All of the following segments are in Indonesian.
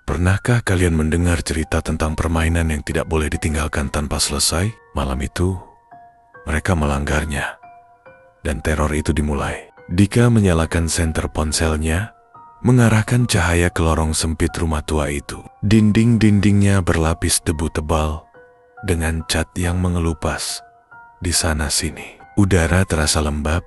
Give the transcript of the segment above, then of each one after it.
Pernahkah kalian mendengar cerita tentang permainan yang tidak boleh ditinggalkan tanpa selesai? Malam itu, mereka melanggarnya. Dan teror itu dimulai. Dika menyalakan senter ponselnya, mengarahkan cahaya ke lorong sempit rumah tua itu. Dinding-dindingnya berlapis debu tebal dengan cat yang mengelupas di sana-sini. Udara terasa lembab,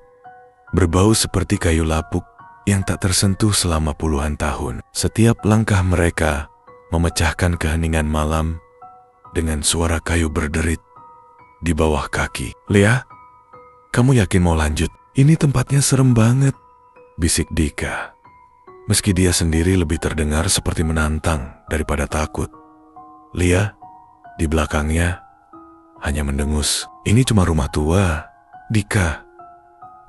berbau seperti kayu lapuk yang tak tersentuh selama puluhan tahun. Setiap langkah mereka memecahkan keheningan malam dengan suara kayu berderit di bawah kaki. "Lia, kamu yakin mau lanjut? Ini tempatnya serem banget," bisik Dika. Meski dia sendiri lebih terdengar seperti menantang daripada takut. Lia, di belakangnya, hanya mendengus. "Ini cuma rumah tua, Dika.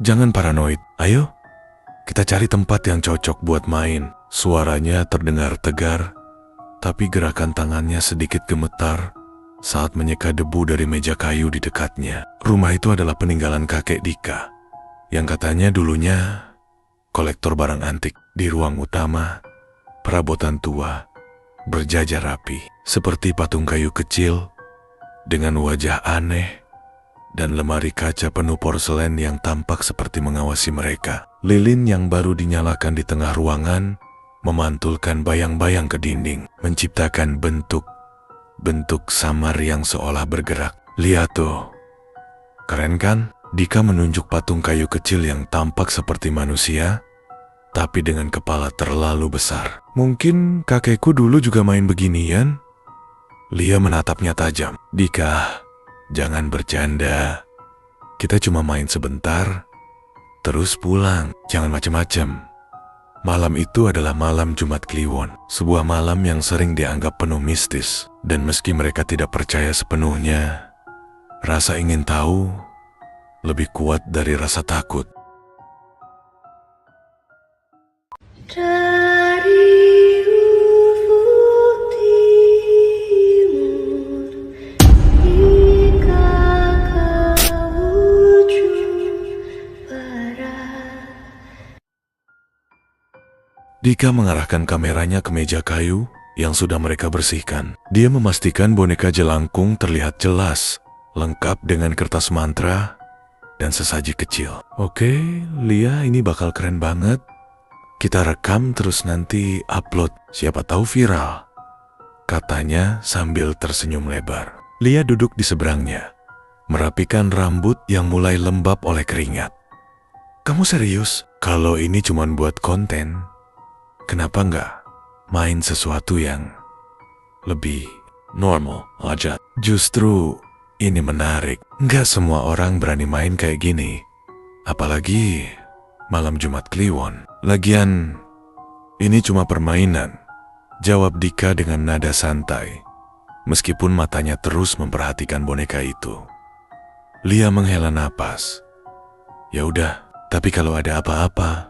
Jangan paranoid. Ayo, kita cari tempat yang cocok buat main." Suaranya terdengar tegar, tapi gerakan tangannya sedikit gemetar saat menyeka debu dari meja kayu di dekatnya. Rumah itu adalah peninggalan kakek Dika, yang katanya dulunya kolektor barang antik. Di ruang utama, perabotan tua berjajar rapi, seperti patung kayu kecil dengan wajah aneh dan lemari kaca penuh porselen yang tampak seperti mengawasi mereka. Lilin yang baru dinyalakan di tengah ruangan memantulkan bayang-bayang ke dinding, menciptakan bentuk samar yang seolah bergerak. "Lihat tuh, keren kan?" Dika menunjuk patung kayu kecil yang tampak seperti manusia, tapi dengan kepala terlalu besar. "Mungkin kakekku dulu juga main beginian?" Lia menatapnya tajam. "Dika, jangan bercanda. Kita cuma main sebentar, terus pulang. Jangan macem-macem." Malam itu adalah malam Jumat Kliwon, sebuah malam yang sering dianggap penuh mistis. Dan meski mereka tidak percaya sepenuhnya, rasa ingin tahu lebih kuat dari rasa takut. Dari ufuk timur hingga ke ujung barat. Dika mengarahkan kameranya ke meja kayu yang sudah mereka bersihkan. Dia memastikan boneka jelangkung terlihat jelas, lengkap dengan kertas mantra dan sesaji kecil. "Oke, Lia, ini bakal keren banget. Kita rekam terus nanti upload, siapa tahu viral," katanya sambil tersenyum lebar. Lia duduk di seberangnya, merapikan rambut yang mulai lembab oleh keringat. "Kamu serius? Kalau ini cuma buat konten, kenapa nggak main sesuatu yang lebih normal aja? Justru ini menarik. Nggak semua orang berani main kayak gini, apalagi malam Jumat Kliwon. Lagian, ini cuma permainan," jawab Dika dengan nada santai, meskipun matanya terus memperhatikan boneka itu. Lia menghela napas. "Ya udah, tapi kalau ada apa-apa,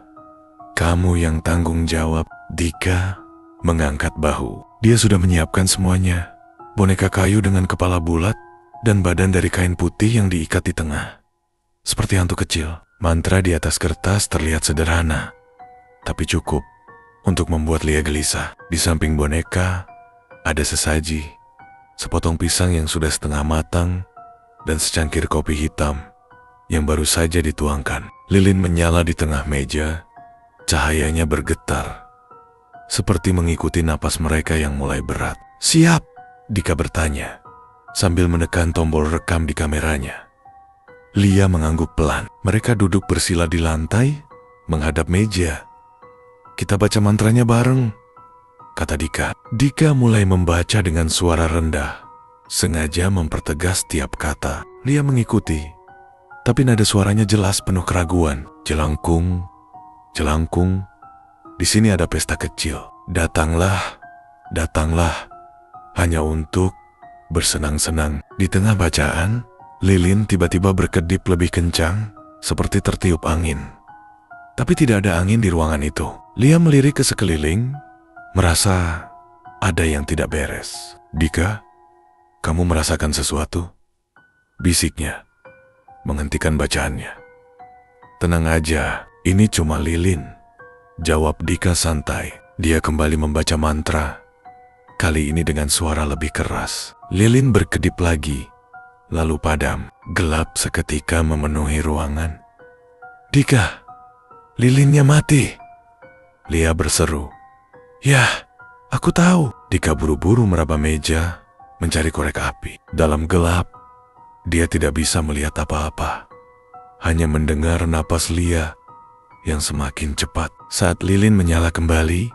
kamu yang tanggung jawab." Dika mengangkat bahu. Dia sudah menyiapkan semuanya. Boneka kayu dengan kepala bulat dan badan dari kain putih yang diikat di tengah, seperti hantu kecil. Mantra di atas kertas terlihat sederhana, tapi cukup untuk membuat Lia gelisah. Di samping boneka, ada sesaji, sepotong pisang yang sudah setengah matang, dan secangkir kopi hitam yang baru saja dituangkan. Lilin menyala di tengah meja, cahayanya bergetar, seperti mengikuti napas mereka yang mulai berat. "Siap?" Dika bertanya, sambil menekan tombol rekam di kameranya. Lia mengangguk pelan. Mereka duduk bersila di lantai, menghadap meja. "Kita baca mantranya bareng," kata Dika. Dika mulai membaca dengan suara rendah, sengaja mempertegas tiap kata. Lia mengikuti, tapi nada suaranya jelas penuh keraguan. "Jelangkung, jelangkung, di sini ada pesta kecil. Datanglah, datanglah, hanya untuk bersenang-senang." Di tengah bacaan, lilin tiba-tiba berkedip lebih kencang, seperti tertiup angin. Tapi tidak ada angin di ruangan itu. Lia melirik ke sekeliling, merasa ada yang tidak beres. "Dika, kamu merasakan sesuatu?" bisiknya, menghentikan bacaannya. "Tenang aja, ini cuma lilin," jawab Dika santai. Dia kembali membaca mantra, kali ini dengan suara lebih keras. Lilin berkedip lagi, lalu padam. Gelap seketika memenuhi ruangan. "Dika, lilinnya mati!" Lia berseru. "Yah, aku tahu." Dika buru-buru meraba meja, mencari korek api. Dalam gelap, dia tidak bisa melihat apa-apa. Hanya mendengar napas Lia yang semakin cepat. Saat lilin menyala kembali,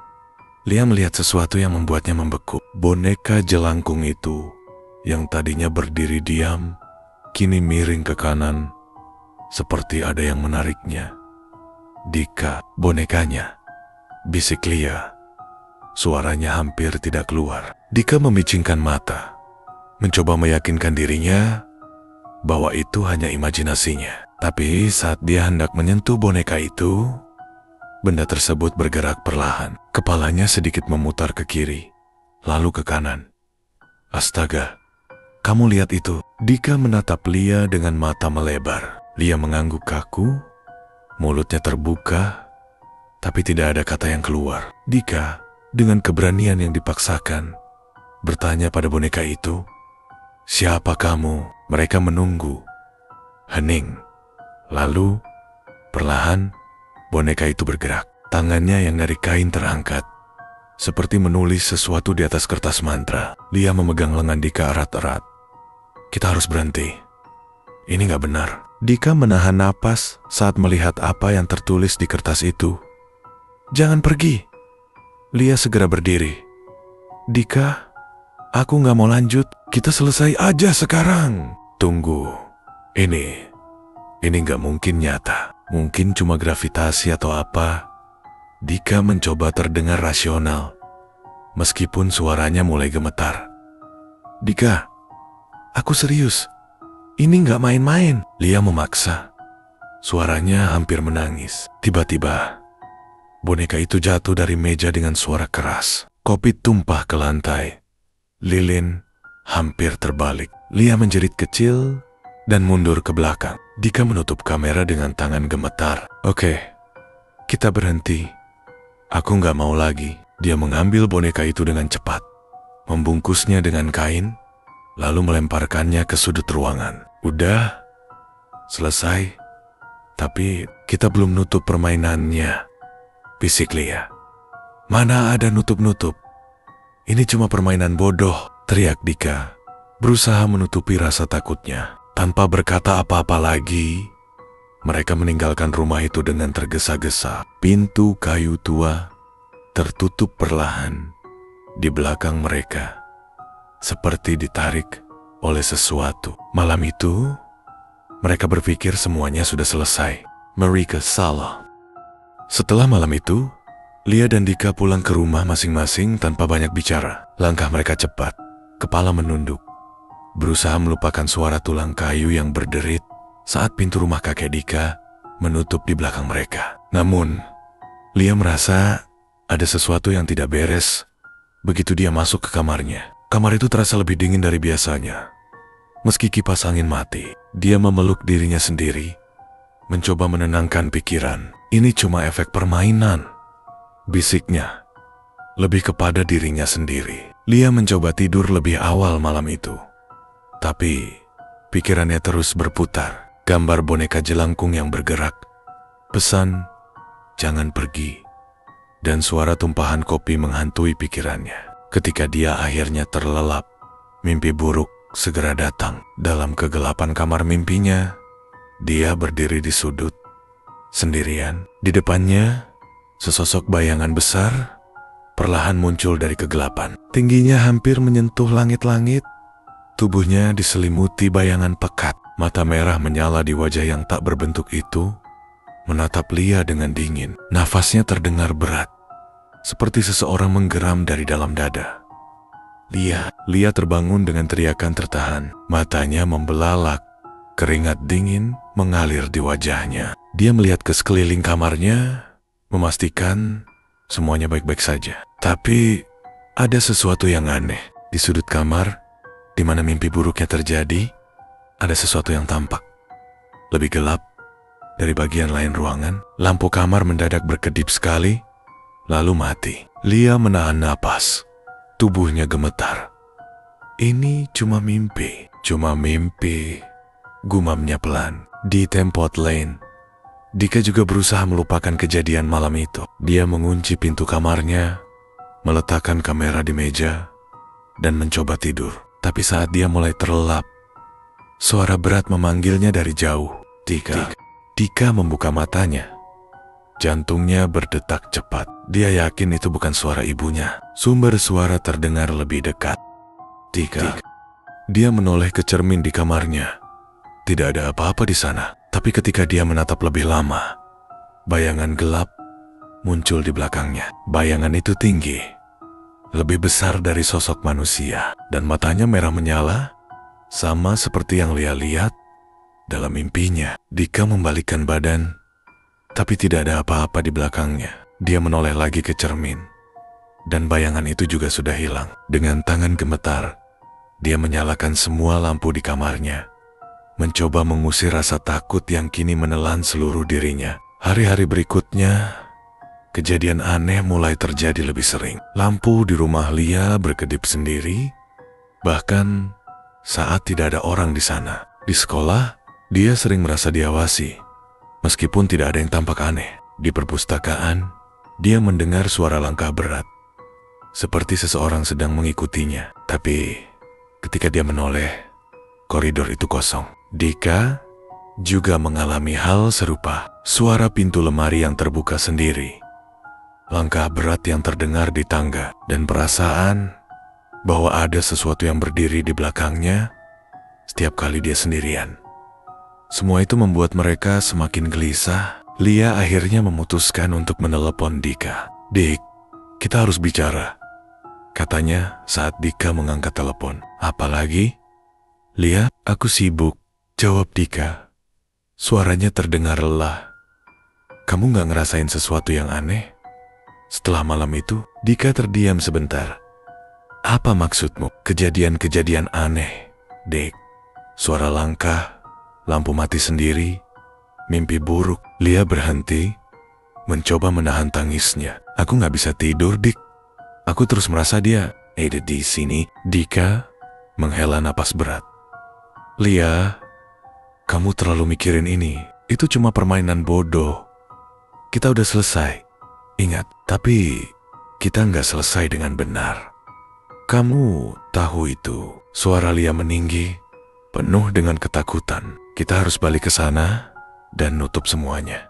Lia melihat sesuatu yang membuatnya membeku. Boneka jelangkung itu, yang tadinya berdiri diam, kini miring ke kanan, seperti ada yang menariknya. "Dika, bonekanya," bisik Lia. Suaranya hampir tidak keluar. Dika memicingkan mata, mencoba meyakinkan dirinya bahwa itu hanya imajinasinya. Tapi saat dia hendak menyentuh boneka itu, benda tersebut bergerak perlahan. Kepalanya sedikit memutar ke kiri, lalu ke kanan. "Astaga, kamu lihat itu?" Dika menatap Lia dengan mata melebar. Lia mengangguk kaku, mulutnya terbuka, tapi tidak ada kata yang keluar. Dika, dengan keberanian yang dipaksakan, bertanya pada boneka itu, "Siapa kamu?" Mereka menunggu. Hening. Lalu, perlahan, boneka itu bergerak. Tangannya yang dari kain terangkat, seperti menulis sesuatu di atas kertas mantra. Lia memegang lengan Dika erat-erat. "Kita harus berhenti. Ini gak benar." Dika menahan napas saat melihat apa yang tertulis di kertas itu. "Jangan pergi." Lia segera berdiri. "Dika, aku gak mau lanjut. Kita selesai aja sekarang." "Tunggu. Ini gak mungkin nyata. Mungkin cuma gravitasi atau apa." Dika mencoba terdengar rasional, meskipun suaranya mulai gemetar. "Dika, aku serius. Ini gak main-main." Lia memaksa. Suaranya hampir menangis. Tiba-tiba, boneka itu jatuh dari meja dengan suara keras. Kopi tumpah ke lantai. Lilin hampir terbalik. Lia menjerit kecil dan mundur ke belakang. Dika menutup kamera dengan tangan gemetar. "Oke, kita berhenti. Aku gak mau lagi." Dia mengambil boneka itu dengan cepat, membungkusnya dengan kain, lalu melemparkannya ke sudut ruangan. "Udah, selesai. Tapi kita belum nutup permainannya," bisik Lia. "Mana ada nutup-nutup. Ini cuma permainan bodoh," teriak Dika, berusaha menutupi rasa takutnya. Tanpa berkata apa-apa lagi, mereka meninggalkan rumah itu dengan tergesa-gesa. Pintu kayu tua tertutup perlahan di belakang mereka, seperti ditarik oleh sesuatu. Malam itu, mereka berpikir semuanya sudah selesai. Mereka salah. Setelah malam itu, Lia dan Dika pulang ke rumah masing-masing tanpa banyak bicara. Langkah mereka cepat, kepala menunduk, berusaha melupakan suara tulang kayu yang berderit saat pintu rumah kakek Dika menutup di belakang mereka. Namun, Lia merasa ada sesuatu yang tidak beres begitu dia masuk ke kamarnya. Kamar itu terasa lebih dingin dari biasanya. Meski kipas angin mati, dia memeluk dirinya sendiri, mencoba menenangkan pikiran. "Ini cuma efek permainan," bisiknya, lebih kepada dirinya sendiri. Lia mencoba tidur lebih awal malam itu. Tapi, pikirannya terus berputar. Gambar boneka jelangkung yang bergerak, pesan, "Jangan pergi," dan suara tumpahan kopi menghantui pikirannya. Ketika dia akhirnya terlelap, mimpi buruk segera datang. Dalam kegelapan kamar mimpinya, dia berdiri di sudut, sendirian. Di depannya, sesosok bayangan besar perlahan muncul dari kegelapan. Tingginya hampir menyentuh langit-langit. Tubuhnya diselimuti bayangan pekat. Mata merah menyala di wajah yang tak berbentuk itu, menatap Lia dengan dingin. Nafasnya terdengar berat, seperti seseorang menggeram dari dalam dada. Lia terbangun dengan teriakan tertahan. Matanya membelalak, keringat dingin mengalir di wajahnya. Dia melihat ke sekeliling kamarnya, memastikan semuanya baik-baik saja. Tapi ada sesuatu yang aneh. Di sudut kamar, di mana mimpi buruknya terjadi, ada sesuatu yang tampak. Lebih gelap dari bagian lain ruangan. Lampu kamar mendadak berkedip sekali, lalu mati. Lia menahan napas, Tubuhnya gemetar. Ini cuma mimpi, gumamnya pelan. Di tempat lain, Dika juga berusaha melupakan kejadian malam itu. Dia mengunci pintu kamarnya, meletakkan kamera di meja, dan mencoba tidur. Tapi saat dia mulai terlelap, suara berat memanggilnya dari jauh. Dika. Dika membuka matanya. Jantungnya berdetak cepat. Dia yakin itu bukan suara ibunya. Sumber suara terdengar lebih dekat. Dika. Dia menoleh ke cermin di kamarnya. Tidak ada apa-apa di sana. Tapi ketika dia menatap lebih lama, bayangan gelap muncul di belakangnya. Bayangan itu tinggi, lebih besar dari sosok manusia, dan matanya merah menyala, sama seperti yang Lia lihat dalam mimpinya. Dika membalikkan badan, tapi tidak ada apa-apa di belakangnya. Dia menoleh lagi ke cermin, dan bayangan itu juga sudah hilang. Dengan tangan gemetar, dia menyalakan semua lampu di kamarnya, mencoba mengusir rasa takut yang kini menelan seluruh dirinya. Hari-hari berikutnya, kejadian aneh mulai terjadi lebih sering. Lampu di rumah Lia berkedip sendiri, bahkan saat tidak ada orang di sana. Di sekolah, dia sering merasa diawasi, meskipun tidak ada yang tampak aneh. Di perpustakaan, dia mendengar suara langkah berat, seperti seseorang sedang mengikutinya. Tapi ketika dia menoleh, koridor itu kosong. Dika juga mengalami hal serupa. Suara pintu lemari yang terbuka sendiri, langkah berat yang terdengar di tangga, dan perasaan bahwa ada sesuatu yang berdiri di belakangnya setiap kali dia sendirian. Semua itu membuat mereka semakin gelisah. Lia akhirnya memutuskan untuk menelepon Dika. "Dik, kita harus bicara," katanya saat Dika mengangkat telepon. "Apa lagi?" "Lia, aku sibuk," jawab Dika. Suaranya terdengar lelah. "Kamu gak ngerasain sesuatu yang aneh setelah malam itu?" Dika terdiam sebentar. "Apa maksudmu?" "Kejadian-kejadian aneh, Dik. Suara langkah, lampu mati sendiri, mimpi buruk." Lia berhenti, mencoba menahan tangisnya. "Aku gak bisa tidur, Dik. Aku terus merasa dia ada di sini." Dika menghela napas berat. "Lia, kamu terlalu mikirin ini. Itu cuma permainan bodoh. Kita udah selesai. Ingat, tapi kita nggak selesai dengan benar. Kamu tahu itu." Suara Lia meninggi, penuh dengan ketakutan. "Kita harus balik ke sana dan nutup semuanya."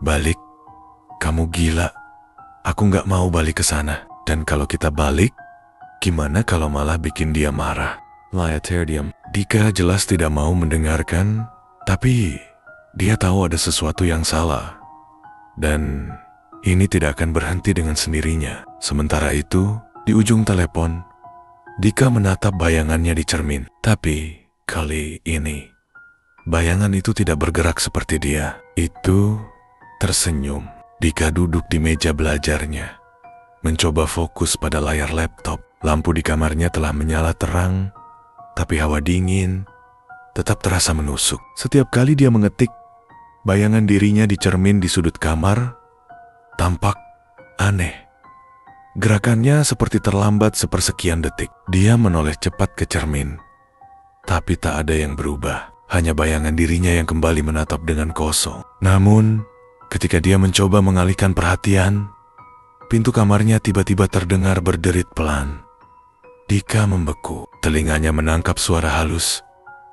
"Balik? Kamu gila. Aku nggak mau balik ke sana. Dan kalau kita balik, gimana kalau malah bikin dia marah?" Lia terdiam. Dika jelas tidak mau mendengarkan, tapi dia tahu ada sesuatu yang salah. Dan ini tidak akan berhenti dengan sendirinya. Sementara itu, di ujung telepon, Dika menatap bayangannya di cermin. Tapi kali ini, bayangan itu tidak bergerak seperti dia. Itu tersenyum. Dika duduk di meja belajarnya, mencoba fokus pada layar laptop. Lampu di kamarnya telah menyala terang, tapi hawa dingin tetap terasa menusuk. Setiap kali dia mengetik, bayangan dirinya di cermin di sudut kamar tampak aneh. Gerakannya seperti terlambat sepersekian detik. Dia menoleh cepat ke cermin, tapi tak ada yang berubah. Hanya bayangan dirinya yang kembali menatap dengan kosong. Namun, ketika dia mencoba mengalihkan perhatian, pintu kamarnya tiba-tiba terdengar berderit pelan. Dika membeku. Telinganya menangkap suara halus,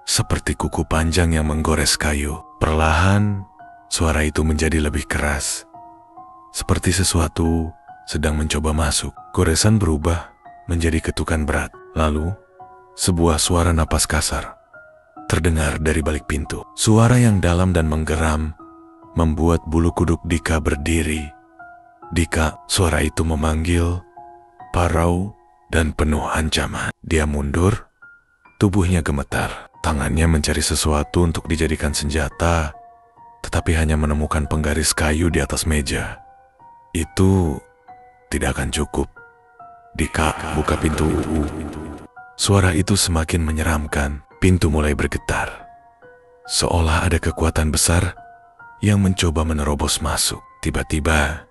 seperti kuku panjang yang menggores kayu. Perlahan, suara itu menjadi lebih keras, seperti sesuatu sedang mencoba masuk. Goresan berubah menjadi ketukan berat. Lalu, sebuah suara napas kasar terdengar dari balik pintu. Suara yang dalam dan menggeram membuat bulu kuduk Dika berdiri. "Dika," suara itu memanggil, parau dan penuh ancaman. Dia mundur, tubuhnya gemetar. Tangannya mencari sesuatu untuk dijadikan senjata, tetapi hanya menemukan penggaris kayu di atas meja. Itu tidak akan cukup. "Dika, buka pintu." Suara itu semakin menyeramkan. Pintu mulai bergetar, seolah ada kekuatan besar yang mencoba menerobos masuk. Tiba-tiba,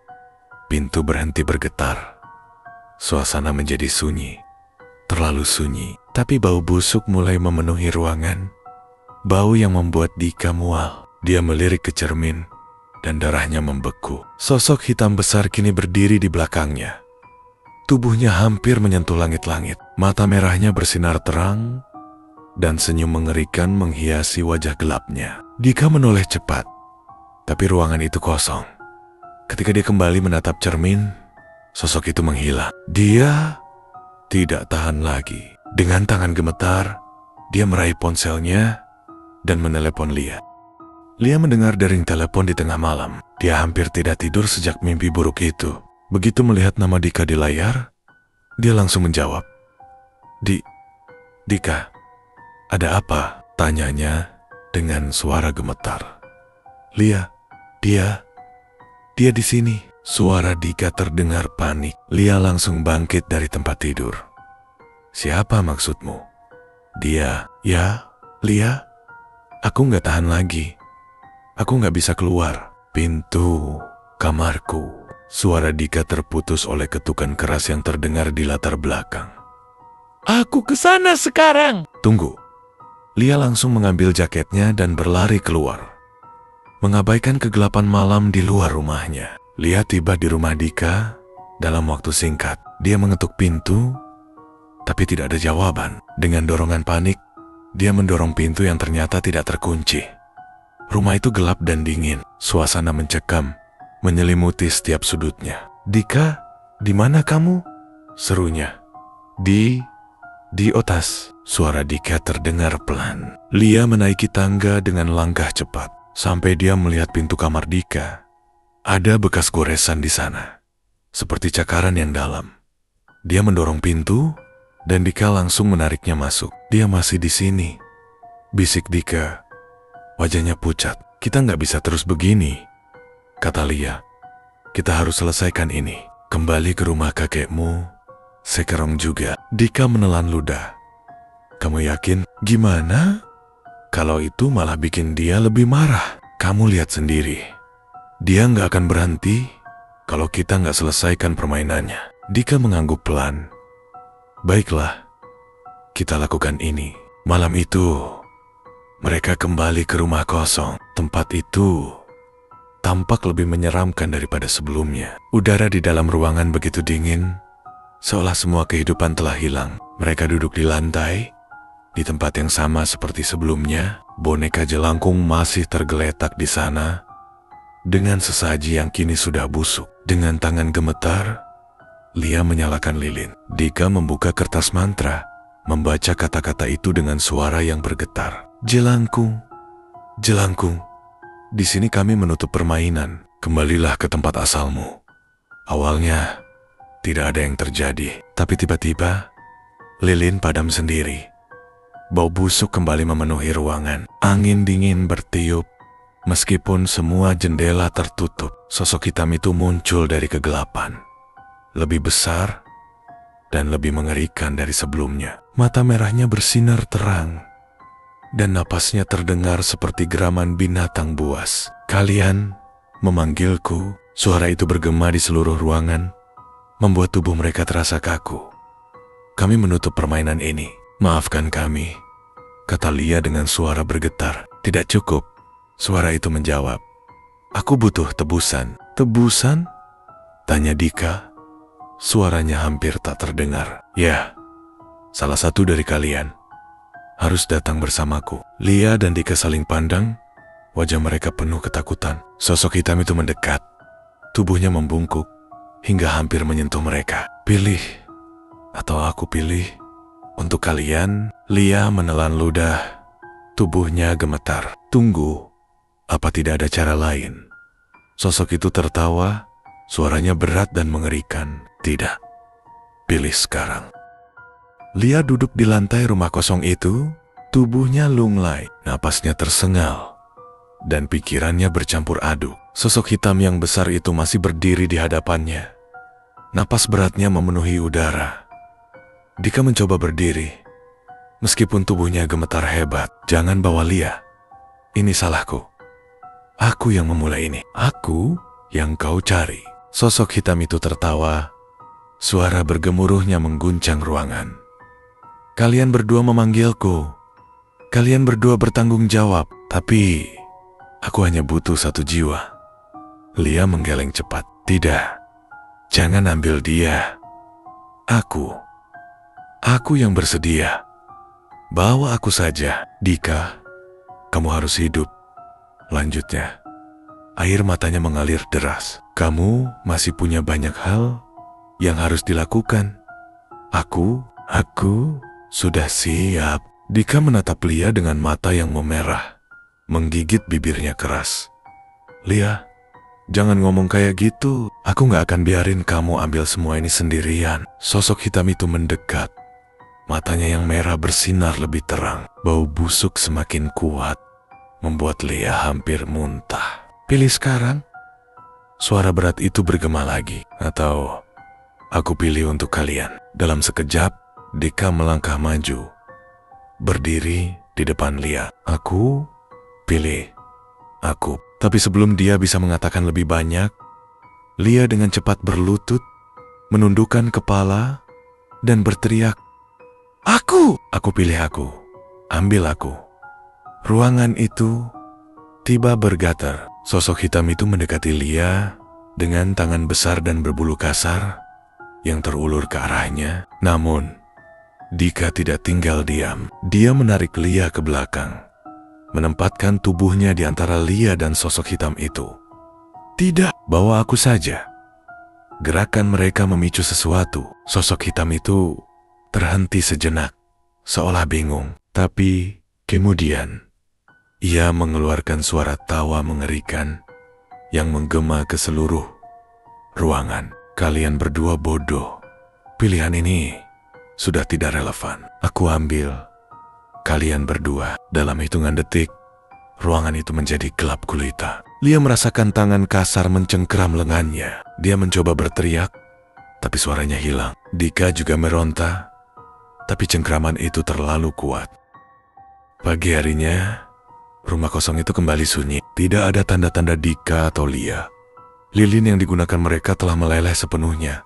pintu berhenti bergetar, Suasana menjadi sunyi. Terlalu sunyi. Tapi bau busuk mulai memenuhi ruangan. Bau yang membuat Dika mual. Dia melirik ke cermin dan darahnya membeku. Sosok hitam besar kini berdiri di belakangnya. Tubuhnya hampir menyentuh langit-langit. Mata merahnya bersinar terang dan senyum mengerikan menghiasi wajah gelapnya. Dika menoleh cepat, tapi ruangan itu kosong. Ketika dia kembali menatap cermin, sosok itu menghilang. Dia tidak tahan lagi. Dengan tangan gemetar, dia meraih ponselnya dan menelepon Lia. Lia mendengar dering telepon di tengah malam. Dia hampir tidak tidur sejak mimpi buruk itu. Begitu melihat nama Dika di layar, dia langsung menjawab. Dika, ada apa? Tanyanya dengan suara gemetar. Lia, dia di sini. Suara Dika terdengar panik. Lia langsung bangkit dari tempat tidur. Siapa maksudmu? Dia, ya, Lia. Aku nggak tahan lagi. Aku nggak bisa keluar. Pintu kamarku. Suara Dika terputus oleh ketukan keras yang terdengar di latar belakang. Aku ke sana sekarang. Tunggu. Lia langsung mengambil jaketnya dan berlari keluar. Mengabaikan kegelapan malam di luar rumahnya. Lia tiba di rumah Dika dalam waktu singkat. Dia mengetuk pintu, tapi tidak ada jawaban. Dengan dorongan panik, dia mendorong pintu yang ternyata tidak terkunci. Rumah itu gelap dan dingin. Suasana mencekam, menyelimuti setiap sudutnya. Dika, di mana kamu? Serunya. Di atas. Suara Dika terdengar pelan. Lia menaiki tangga dengan langkah cepat. Sampai dia melihat pintu kamar Dika. Ada bekas goresan di sana. Seperti cakaran yang dalam. Dia mendorong pintu, dan Dika langsung menariknya masuk. Dia masih di sini. Bisik Dika. Wajahnya pucat. Kita nggak bisa terus begini, kata Lia. Kita harus selesaikan ini. Kembali ke rumah kakekmu. Sekarang juga. Dika menelan ludah. Kamu yakin? Gimana? Kalau itu malah bikin dia lebih marah. Kamu lihat sendiri. Dia nggak akan berhenti kalau kita nggak selesaikan permainannya. Dika mengangguk pelan. Baiklah, kita lakukan ini. Malam itu, mereka kembali ke rumah kosong. Tempat itu tampak lebih menyeramkan daripada sebelumnya. Udara di dalam ruangan begitu dingin, seolah semua kehidupan telah hilang. Mereka duduk di lantai, di tempat yang sama seperti sebelumnya. Boneka jelangkung masih tergeletak di sana, dengan sesaji yang kini sudah busuk. Dengan tangan gemetar, Lia menyalakan lilin. Dika membuka kertas mantra, membaca kata-kata itu dengan suara yang bergetar. Jelangkung, jelangkung. Di sini kami menutup permainan. Kembalilah ke tempat asalmu. Awalnya, tidak ada yang terjadi. Tapi tiba-tiba, lilin padam sendiri. Bau busuk kembali memenuhi ruangan. Angin dingin bertiup. Meskipun semua jendela tertutup, sosok hitam itu muncul dari kegelapan. Lebih besar dan lebih mengerikan dari sebelumnya. Mata merahnya bersinar terang, dan napasnya terdengar seperti geraman binatang buas. Kalian memanggilku. Suara itu bergema di seluruh ruangan, membuat tubuh mereka terasa kaku. Kami menutup permainan ini. Maafkan kami, kata Lia dengan suara bergetar. Tidak cukup, suara itu menjawab. Aku butuh tebusan. Tebusan? Tanya Dika. Suaranya hampir tak terdengar. Ya, salah satu dari kalian harus datang bersamaku. Lia dan Dika saling pandang. Wajah mereka penuh ketakutan. Sosok hitam itu mendekat. Tubuhnya membungkuk hingga hampir menyentuh mereka. Pilih, atau aku pilih. Untuk kalian. Lia menelan ludah. Tubuhnya gemetar. Tunggu, apa tidak ada cara lain? Sosok itu tertawa. Suaranya berat dan mengerikan. Tidak, pilih sekarang. Lia duduk di lantai rumah kosong itu. Tubuhnya lunglai, napasnya tersengal, dan pikirannya bercampur aduk. Sosok hitam yang besar itu masih berdiri di hadapannya. Napas beratnya memenuhi udara. Dika mencoba berdiri, meskipun tubuhnya gemetar hebat. Jangan bawa Lia. Ini salahku. Aku yang memulai ini. Aku yang kau cari. Sosok hitam itu tertawa, Suara bergemuruhnya mengguncang ruangan. Kalian berdua memanggilku. Kalian berdua bertanggung jawab. Tapi aku hanya butuh satu jiwa. Lia menggeleng cepat. Tidak. Jangan ambil dia. Aku yang bersedia. Bawa aku saja. Dika, kamu harus hidup. Lanjutnya, air matanya mengalir deras. Kamu masih punya banyak hal yang harus dilakukan. Aku sudah siap. Dika menatap Lia dengan mata yang memerah, menggigit bibirnya keras. Lia, jangan ngomong kayak gitu. Aku gak akan biarin kamu ambil semua ini sendirian. Sosok hitam itu mendekat. Matanya yang merah bersinar lebih terang. Bau busuk semakin kuat, membuat Lia hampir muntah. Pilih sekarang. Suara berat itu bergema lagi. Atau aku pilih untuk kalian. Dalam sekejap, Dika melangkah maju, berdiri di depan Lia. Aku pilih. Aku. Tapi sebelum dia bisa mengatakan lebih banyak, Lia dengan cepat berlutut, menundukkan kepala, dan berteriak, Aku pilih aku. Ambil aku. Ruangan itu tiba bergetar. Sosok hitam itu mendekati Lia dengan tangan besar dan berbulu kasar yang terulur ke arahnya. Namun, Dika tidak tinggal diam. Dia menarik Lia ke belakang, menempatkan tubuhnya di antara Lia dan sosok hitam itu. Tidak, bawa aku saja. Gerakan mereka memicu sesuatu. Sosok hitam itu terhenti sejenak, seolah bingung. Tapi kemudian, ia mengeluarkan suara tawa mengerikan yang menggema ke seluruh ruangan. Kalian berdua bodoh. Pilihan ini sudah tidak relevan. Aku ambil kalian berdua. Dalam hitungan detik, ruangan itu menjadi gelap gulita. Lia merasakan tangan kasar mencengkeram lengannya. Dia mencoba berteriak, tapi suaranya hilang. Dika juga meronta, tapi cengkeraman itu terlalu kuat. Pagi harinya, rumah kosong itu kembali sunyi. Tidak ada tanda-tanda Dika atau Lia. Lilin yang digunakan mereka telah meleleh sepenuhnya,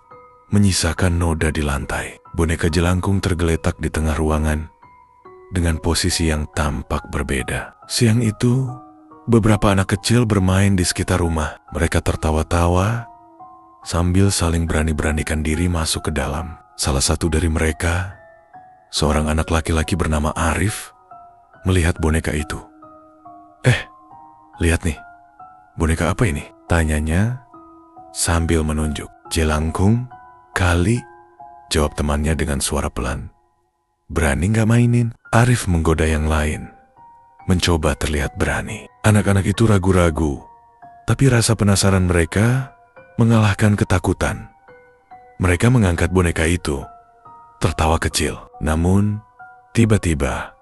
menyisakan noda di lantai. Boneka jelangkung tergeletak di tengah ruangan dengan posisi yang tampak berbeda. Siang itu, beberapa anak kecil bermain di sekitar rumah. Mereka tertawa-tawa sambil saling berani-beranikan diri masuk ke dalam. Salah satu dari mereka, seorang anak laki-laki bernama Arif, melihat boneka itu. Lihat nih, boneka apa ini? Tanyanya sambil menunjuk. Jelangkung kali, jawab temannya dengan suara pelan. Berani gak mainin? Arif menggoda yang lain, mencoba terlihat berani. Anak-anak itu ragu-ragu, tapi rasa penasaran mereka mengalahkan ketakutan. Mereka mengangkat boneka itu, tertawa kecil. Namun, tiba-tiba,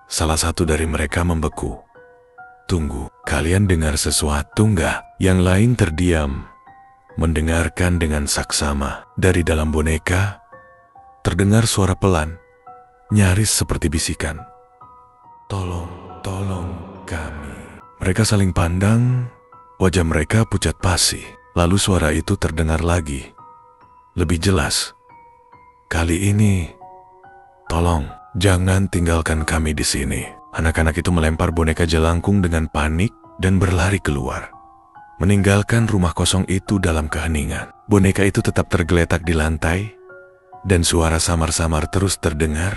salah satu dari mereka membeku. Tunggu, kalian dengar sesuatu nggak? Yang lain terdiam, mendengarkan dengan saksama. Dari dalam boneka, terdengar suara pelan, nyaris seperti bisikan. Tolong kami. Mereka saling pandang, wajah mereka pucat pasi. Lalu suara itu terdengar lagi, lebih jelas. Kali ini, tolong, jangan tinggalkan kami di sini. Anak-anak itu melempar boneka jelangkung dengan panik dan berlari keluar, meninggalkan rumah kosong itu dalam keheningan. Boneka itu tetap tergeletak di lantai, dan suara samar-samar terus terdengar,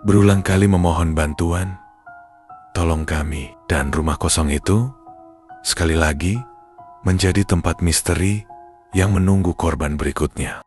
berulang kali memohon bantuan. Tolong kami. Dan rumah kosong itu, sekali lagi, menjadi tempat misteri yang menunggu korban berikutnya.